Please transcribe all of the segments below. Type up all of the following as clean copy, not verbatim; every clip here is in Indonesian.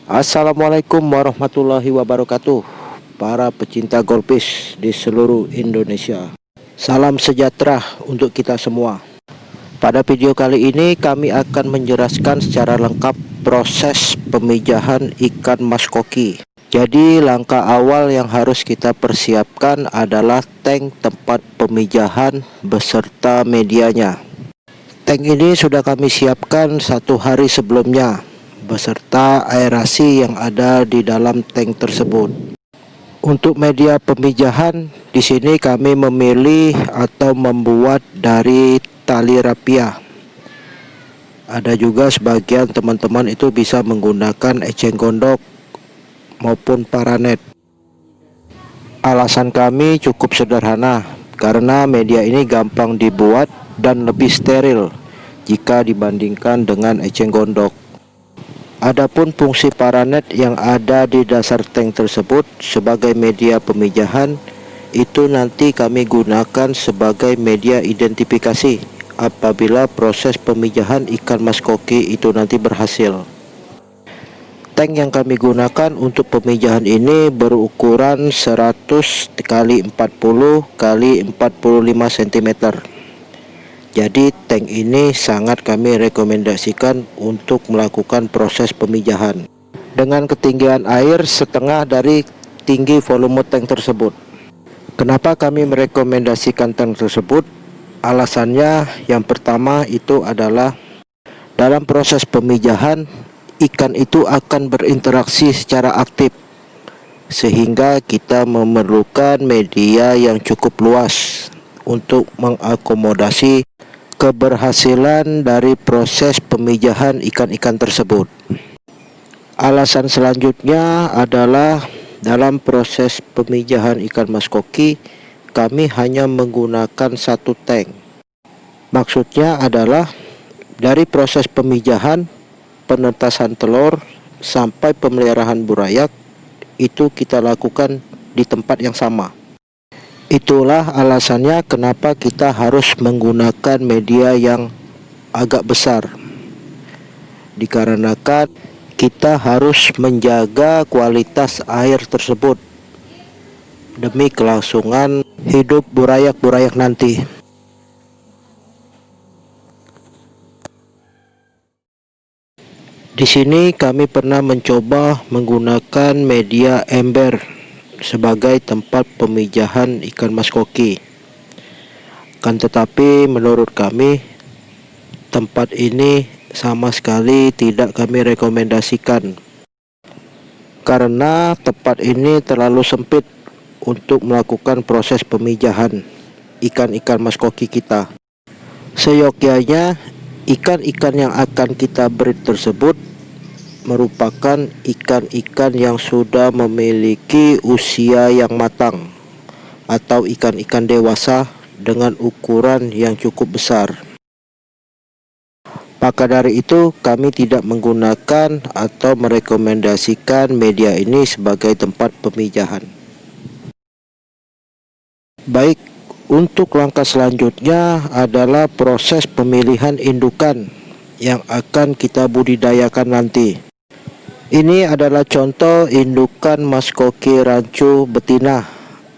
Assalamualaikum warahmatullahi wabarakatuh, para pecinta golfis di seluruh Indonesia. Salam sejahtera untuk kita semua. Pada video kali ini kami akan menjelaskan secara lengkap proses pemijahan ikan mas koki. Jadi langkah awal yang harus kita persiapkan adalah tank tempat pemijahan beserta medianya. Tank ini sudah kami siapkan 1 hari sebelumnya beserta aerasi yang ada di dalam tank tersebut. Untuk media pemijahan di sini kami memilih atau membuat dari tali rapia. Ada juga sebagian teman-teman itu bisa menggunakan eceng gondok maupun paranet. Alasan kami cukup sederhana karena media ini gampang dibuat dan lebih steril jika dibandingkan dengan eceng gondok. Adapun fungsi paranet yang ada di dasar tank tersebut sebagai media pemijahan itu nanti kami gunakan sebagai media identifikasi apabila proses pemijahan ikan mas koki itu nanti berhasil. Tank yang kami gunakan untuk pemijahan ini berukuran 100 x 40 x 45 cm. Jadi tank ini sangat kami rekomendasikan untuk melakukan proses pemijahan dengan ketinggian air setengah dari tinggi volume tank tersebut. Kenapa kami merekomendasikan tank tersebut? Alasannya yang pertama itu adalah dalam proses pemijahan ikan itu akan berinteraksi secara aktif, sehingga kita memerlukan media yang cukup luas untuk mengakomodasi keberhasilan dari proses pemijahan ikan-ikan tersebut. Alasan selanjutnya adalah dalam proses pemijahan ikan mas koki kami hanya menggunakan 1 tank. Maksudnya adalah dari proses pemijahan, penetasan telur sampai pemeliharaan burayak itu kita lakukan di tempat yang sama. Itulah alasannya kenapa kita harus menggunakan media yang agak besar, dikarenakan kita harus menjaga kualitas air tersebut demi kelangsungan hidup burayak-burayak nanti. Di sini kami pernah mencoba menggunakan media ember sebagai tempat pemijahan ikan mas koki. Kan tetapi menurut kami tempat ini sama sekali tidak kami rekomendasikan karena tempat ini terlalu sempit untuk melakukan proses pemijahan ikan-ikan mas koki kita. Seyogyanya ikan-ikan yang akan kita breed tersebut merupakan ikan-ikan yang sudah memiliki usia yang matang atau ikan-ikan dewasa dengan ukuran yang cukup besar. Maka dari itu kami tidak menggunakan atau merekomendasikan media ini sebagai tempat pemijahan. Baik, untuk langkah selanjutnya adalah proses pemilihan indukan yang akan kita budidayakan nanti. Ini adalah contoh indukan mas koki rancu betina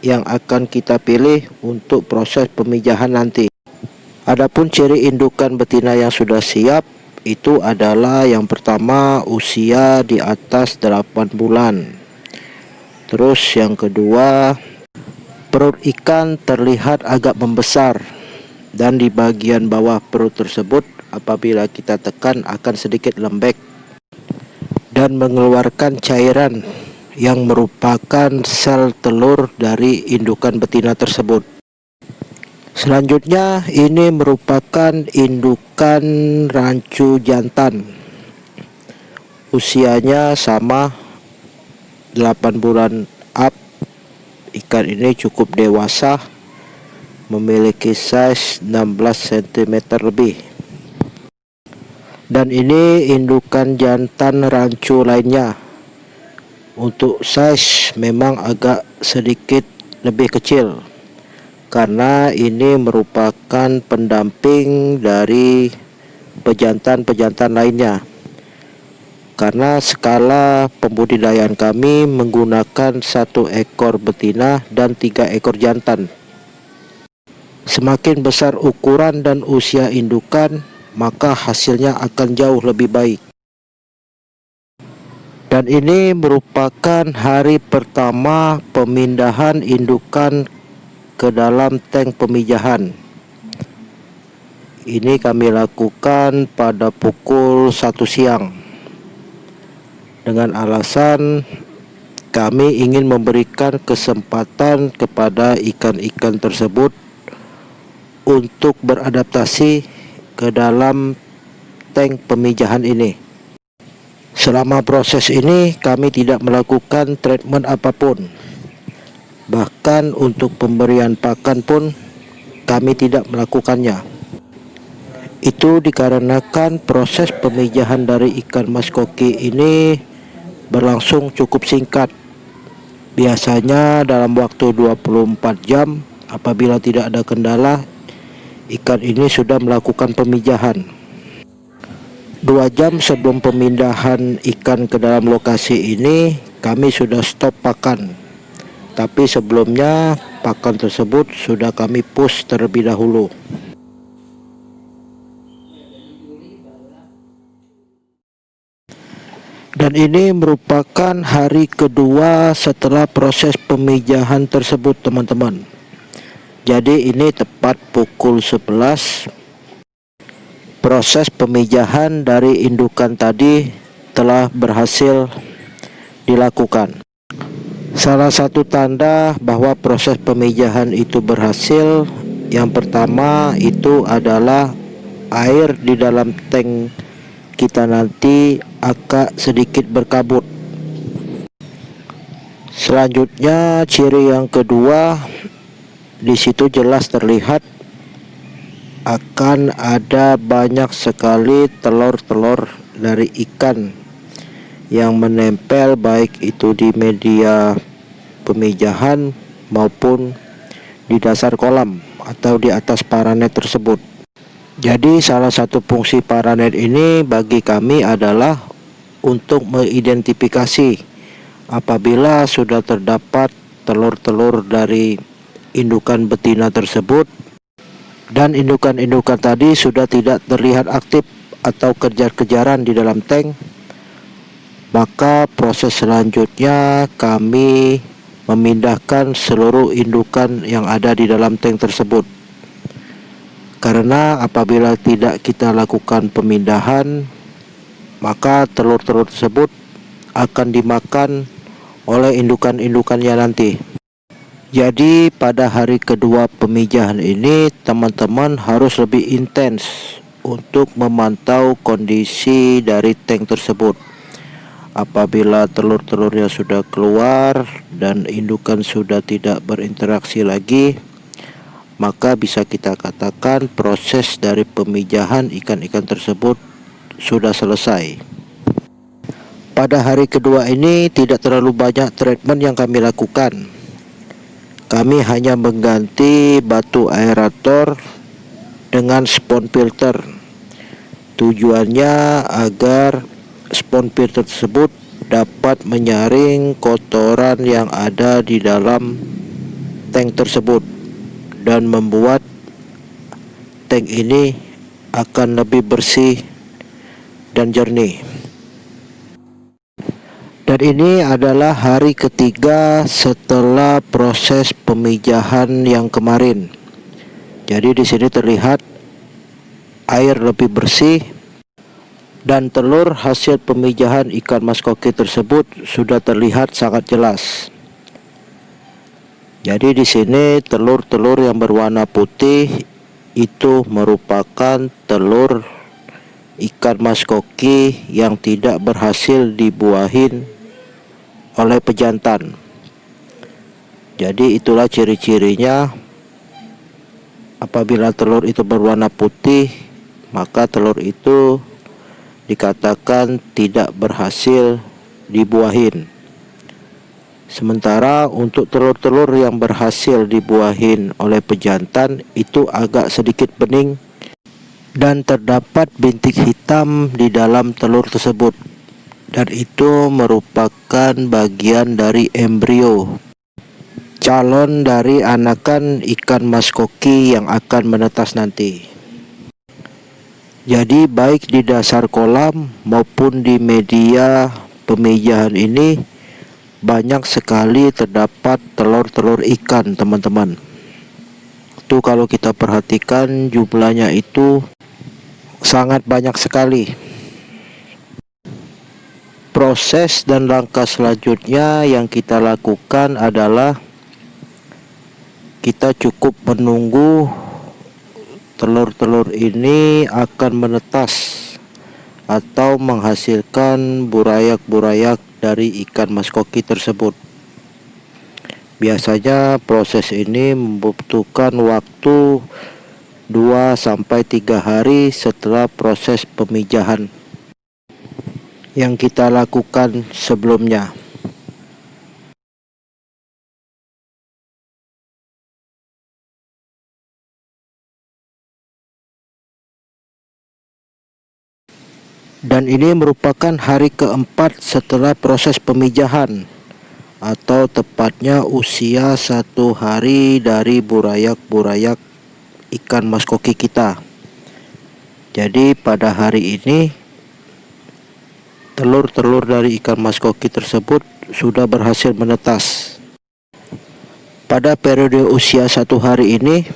yang akan kita pilih untuk proses pemijahan nanti. Adapun ciri indukan betina yang sudah siap itu adalah yang pertama usia di atas 8 bulan. Terus yang kedua, perut ikan terlihat agak membesar dan di bagian bawah perut tersebut apabila kita tekan akan sedikit lembek dan mengeluarkan cairan yang merupakan sel telur dari indukan betina tersebut. Selanjutnya ini merupakan indukan rancu jantan. Usianya sama 8 bulan up. Ikan ini cukup dewasa, memiliki size 16 cm lebih. Dan ini indukan jantan rancu lainnya. Untuk size memang agak sedikit lebih kecil, karena ini merupakan pendamping dari pejantan-pejantan lainnya. Karena skala pembudidayaan kami menggunakan 1 ekor betina dan 3 ekor jantan. Semakin besar ukuran dan usia indukan, maka hasilnya akan jauh lebih baik. Dan ini merupakan hari pertama pemindahan indukan ke dalam tank pemijahan. Ini kami lakukan pada pukul 1 siang. Dengan alasan kami ingin memberikan kesempatan kepada ikan-ikan tersebut untuk beradaptasi ke dalam tank pemijahan ini. Selama proses ini kami tidak melakukan treatment apapun. Bahkan untuk pemberian pakan pun kami tidak melakukannya. Itu dikarenakan proses pemijahan dari ikan mas koki ini berlangsung cukup singkat. Biasanya dalam waktu 24 jam apabila tidak ada kendala, ikan ini sudah melakukan pemijahan. 2 jam sebelum pemindahan ikan ke dalam lokasi ini, kami sudah stop pakan. Tapi sebelumnya pakan tersebut sudah kami push terlebih dahulu. Dan ini merupakan hari kedua setelah proses pemijahan tersebut, teman-teman. Jadi ini tepat pukul 11. Proses pemijahan dari indukan tadi telah berhasil dilakukan. Salah satu tanda bahwa proses pemijahan itu berhasil, yang pertama itu adalah air di dalam tank kita nanti agak sedikit berkabut. Selanjutnya ciri yang kedua, di situ jelas terlihat akan ada banyak sekali telur-telur dari ikan yang menempel, baik itu di media pemijahan maupun di dasar kolam atau di atas paranet tersebut. Jadi salah satu fungsi paranet ini bagi kami adalah untuk mengidentifikasi apabila sudah terdapat telur-telur dari indukan betina tersebut dan indukan-indukan tadi sudah tidak terlihat aktif atau kejar-kejaran di dalam tank, maka proses selanjutnya kami memindahkan seluruh indukan yang ada di dalam tank tersebut. Karena apabila tidak kita lakukan pemindahan, maka telur-telur tersebut akan dimakan oleh indukan-indukannya nanti. Jadi pada hari kedua pemijahan ini, teman-teman harus lebih intens untuk memantau kondisi dari tank tersebut. Apabila telur-telurnya sudah keluar dan indukan sudah tidak berinteraksi lagi, maka bisa kita katakan proses dari pemijahan ikan-ikan tersebut sudah selesai. Pada hari kedua ini tidak terlalu banyak treatment yang kami lakukan. Kami hanya mengganti batu aerator dengan spon filter. Tujuannya agar spon filter tersebut dapat menyaring kotoran yang ada di dalam tank tersebut dan membuat tank ini akan lebih bersih dan jernih. Dan ini adalah hari ketiga setelah proses pemijahan yang kemarin. Jadi di sini terlihat air lebih bersih dan telur hasil pemijahan ikan mas koki tersebut sudah terlihat sangat jelas. Jadi di sini telur-telur yang berwarna putih itu merupakan telur ikan mas koki yang tidak berhasil dibuahin oleh pejantan. Jadi itulah ciri-cirinya. Apabila telur itu berwarna putih, maka telur itu dikatakan tidak berhasil dibuahin. Sementara untuk telur-telur yang berhasil dibuahin oleh pejantan itu agak sedikit bening dan terdapat bintik hitam di dalam telur tersebut, dan itu merupakan bagian dari embrio calon dari anakan ikan mas koki yang akan menetas nanti. Jadi baik di dasar kolam maupun di media pemijahan ini banyak sekali terdapat telur-telur ikan, teman-teman. Itu kalau kita perhatikan jumlahnya itu sangat banyak sekali. Proses dan langkah selanjutnya yang kita lakukan adalah kita cukup menunggu telur-telur ini akan menetas atau menghasilkan burayak-burayak dari ikan mas koki tersebut. Biasanya proses ini membutuhkan waktu 2-3 hari setelah proses pemijahan yang kita lakukan sebelumnya. Dan ini merupakan hari keempat setelah proses pemijahan, atau tepatnya usia 1 hari dari burayak-burayak ikan mas koki kita. Jadi pada hari ini telur-telur dari ikan mas koki tersebut sudah berhasil menetas. Pada periode usia 1 hari ini,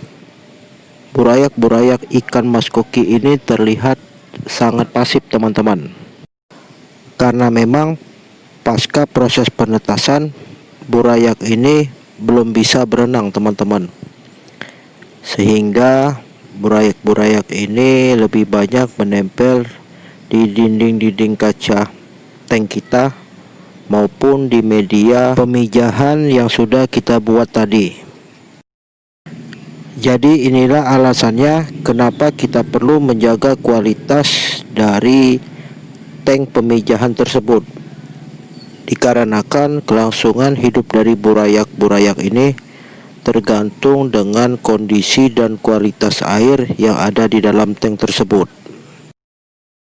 burayak-burayak ikan mas koki ini terlihat sangat pasif, teman-teman. Karena memang pasca proses penetasan, burayak ini belum bisa berenang, teman-teman. Sehingga burayak-burayak ini lebih banyak menempel di dinding-dinding kaca tank kita maupun di media pemijahan yang sudah kita buat tadi. Jadi inilah alasannya kenapa kita perlu menjaga kualitas dari tank pemijahan tersebut. Dikarenakan kelangsungan hidup dari burayak-burayak ini tergantung dengan kondisi dan kualitas air yang ada di dalam tank tersebut.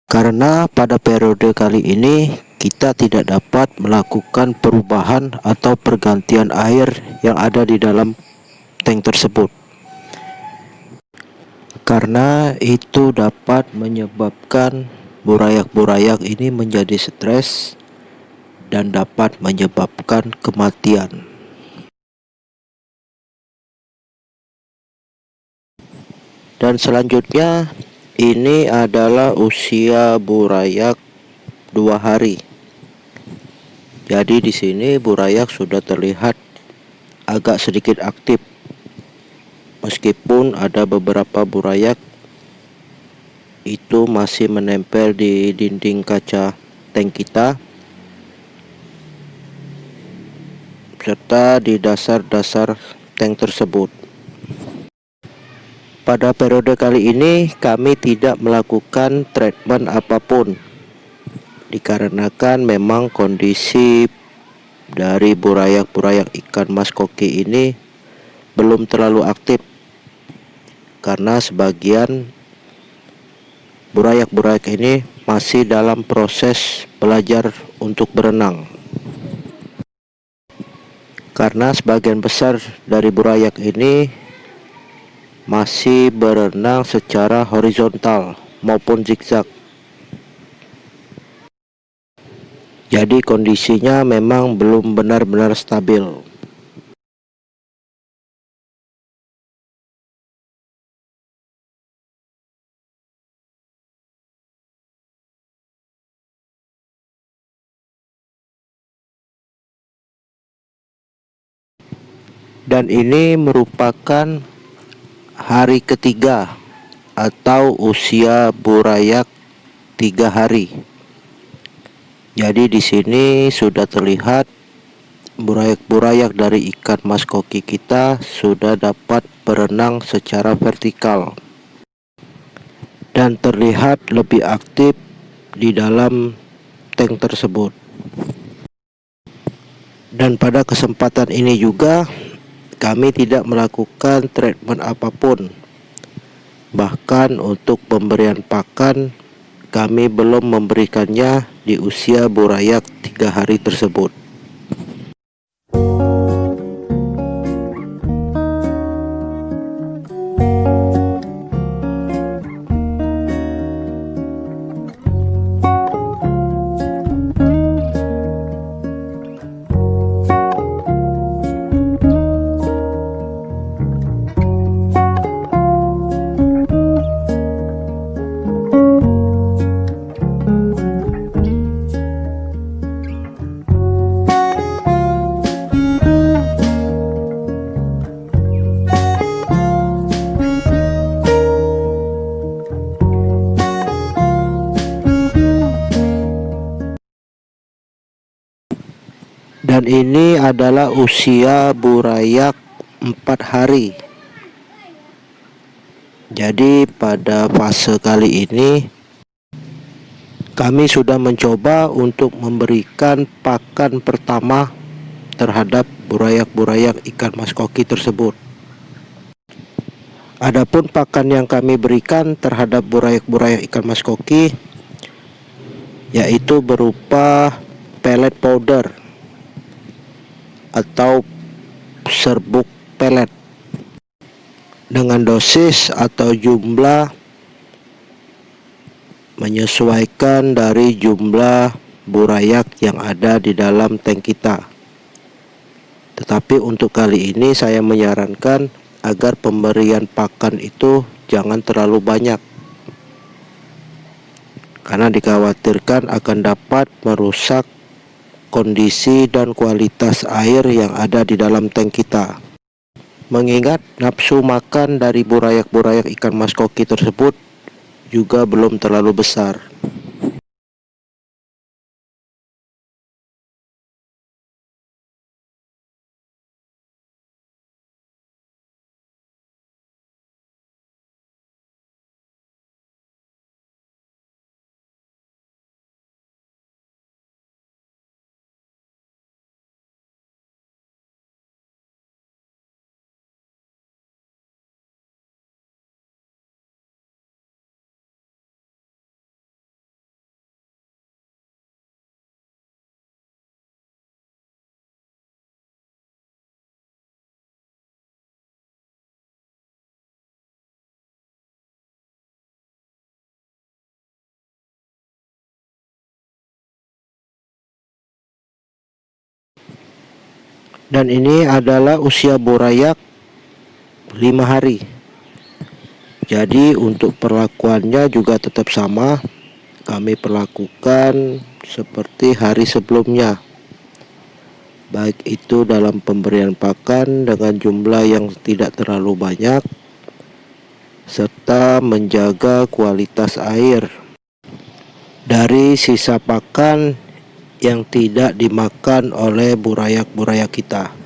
Karena pada periode kali ini kita tidak dapat melakukan perubahan atau pergantian air yang ada di dalam tank tersebut, karena itu dapat menyebabkan burayak-burayak ini menjadi stres dan dapat menyebabkan kematian. Dan selanjutnya ini adalah usia burayak 2 hari. Jadi di sini burayak sudah terlihat agak sedikit aktif. Meskipun ada beberapa burayak itu masih menempel di dinding kaca tank kita serta di dasar-dasar tank tersebut. Pada periode kali ini kami tidak melakukan treatment apapun, dikarenakan memang kondisi dari burayak-burayak ikan mas koki ini belum terlalu aktif, karena sebagian burayak-burayak ini masih dalam proses belajar untuk berenang. Karena sebagian besar dari burayak ini masih berenang secara horizontal maupun zigzag. Jadi kondisinya memang belum benar-benar stabil. Dan ini merupakan hari ketiga atau usia burayak 3 hari. Jadi di sini sudah terlihat burayak-burayak dari ikan mas koki kita sudah dapat berenang secara vertikal dan terlihat lebih aktif di dalam tank tersebut. Dan pada kesempatan ini juga kami tidak melakukan treatment apapun. Bahkan untuk pemberian pakan kami belum memberikannya di usia burayak 3 hari tersebut. Dan ini adalah usia burayak 4 hari. Jadi pada fase kali ini kami sudah mencoba untuk memberikan pakan pertama terhadap burayak-burayak ikan mas koki tersebut. Adapun pakan yang kami berikan terhadap burayak-burayak ikan mas koki yaitu berupa pellet powder atau serbuk pelet dengan dosis atau jumlah menyesuaikan dari jumlah burayak yang ada di dalam tank kita. Tetapi untuk kali ini saya menyarankan agar pemberian pakan itu jangan terlalu banyak, karena dikhawatirkan akan dapat merusak kondisi dan kualitas air yang ada di dalam tank kita. Mengingat nafsu makan dari burayak-burayak ikan mas koki tersebut juga belum terlalu besar. Dan ini adalah usia burayak 5 hari. Jadi untuk perlakuannya juga tetap sama. Kami perlakukan seperti hari sebelumnya, baik itu dalam pemberian pakan dengan jumlah yang tidak terlalu banyak, serta menjaga kualitas air dari sisa pakan yang tidak dimakan oleh burayak-burayak kita.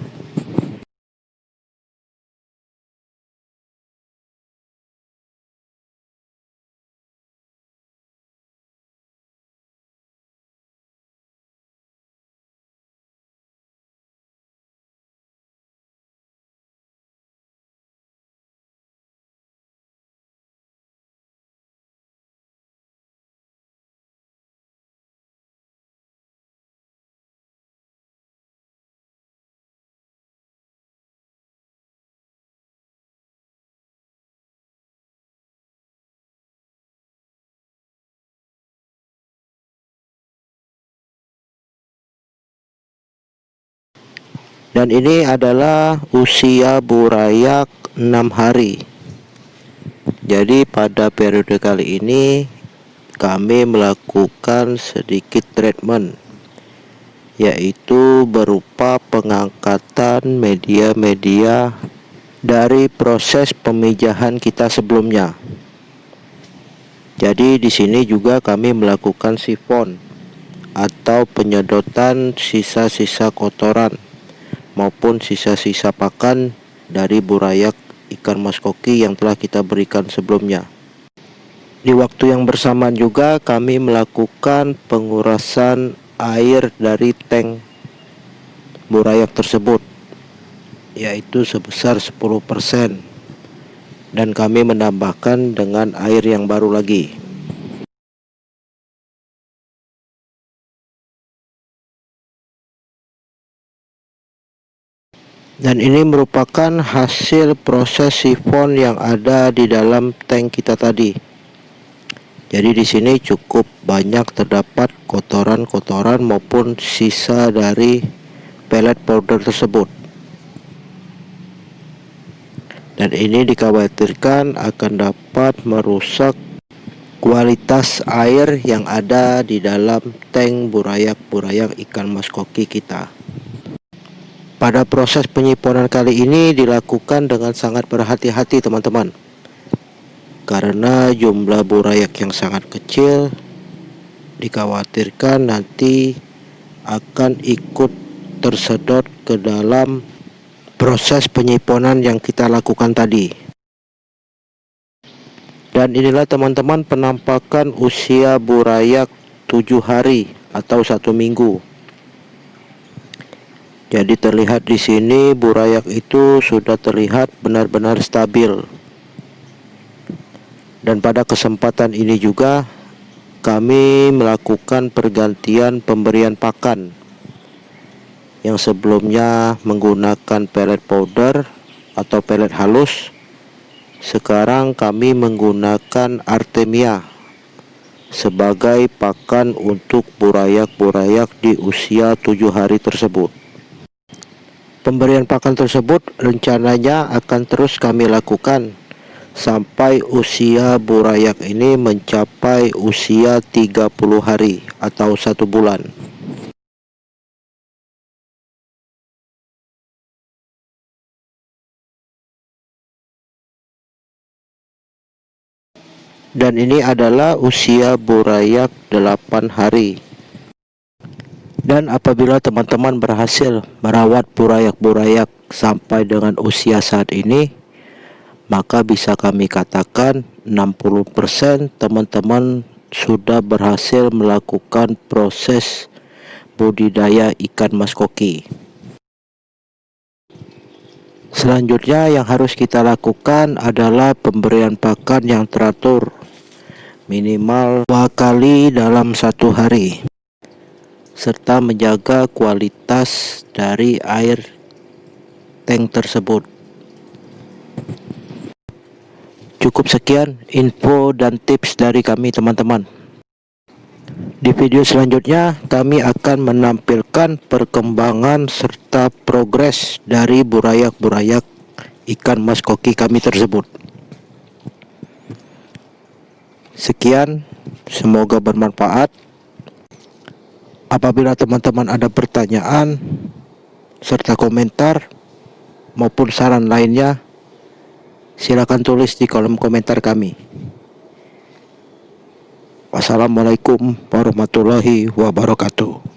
Dan ini adalah usia burayak 6 hari. Jadi pada periode kali ini kami melakukan sedikit treatment, yaitu berupa pengangkatan media-media dari proses pemijahan kita sebelumnya. Jadi di sini juga kami melakukan sifon atau penyedotan sisa-sisa kotoran maupun sisa-sisa pakan dari burayak ikan mas koki yang telah kita berikan sebelumnya. Di waktu yang bersamaan juga kami melakukan pengurasan air dari tank burayak tersebut, yaitu sebesar 10%, dan kami menambahkan dengan air yang baru lagi. Dan ini merupakan hasil proses sifon yang ada di dalam tank kita tadi. Jadi di sini cukup banyak terdapat kotoran-kotoran maupun sisa dari pellet powder tersebut. Dan ini dikhawatirkan akan dapat merusak kualitas air yang ada di dalam tank burayak ikan mas koki kita. Pada proses penyiponan kali ini dilakukan dengan sangat berhati-hati teman-teman, karena jumlah burayak yang sangat kecil, dikhawatirkan nanti akan ikut tersedot ke dalam proses penyiponan yang kita lakukan tadi. Dan inilah teman-teman penampakan usia burayak 7 hari atau 1 minggu. Jadi terlihat di sini burayak itu sudah terlihat benar-benar stabil. Dan pada kesempatan ini juga kami melakukan pergantian pemberian pakan. Yang sebelumnya menggunakan pellet powder atau pellet halus, sekarang kami menggunakan Artemia sebagai pakan untuk burayak-burayak di usia 7 hari tersebut. Pemberian pakan tersebut rencananya akan terus kami lakukan sampai usia burayak ini mencapai usia 30 hari atau 1 bulan. Dan ini adalah usia burayak 8 hari. Dan apabila teman-teman berhasil merawat burayak-burayak sampai dengan usia saat ini, maka bisa kami katakan 60% teman-teman sudah berhasil melakukan proses budidaya ikan mas koki. Selanjutnya yang harus kita lakukan adalah pemberian pakan yang teratur, minimal 2 kali dalam 1 hari, serta menjaga kualitas dari air tank tersebut. Cukup sekian info dan tips dari kami teman-teman. Di video selanjutnya kami akan menampilkan perkembangan serta progres dari burayak-burayak ikan mas koki kami tersebut. Sekian, semoga bermanfaat. Apabila teman-teman ada pertanyaan serta komentar maupun saran lainnya, silakan tulis di kolom komentar kami. Wassalamualaikum warahmatullahi wabarakatuh.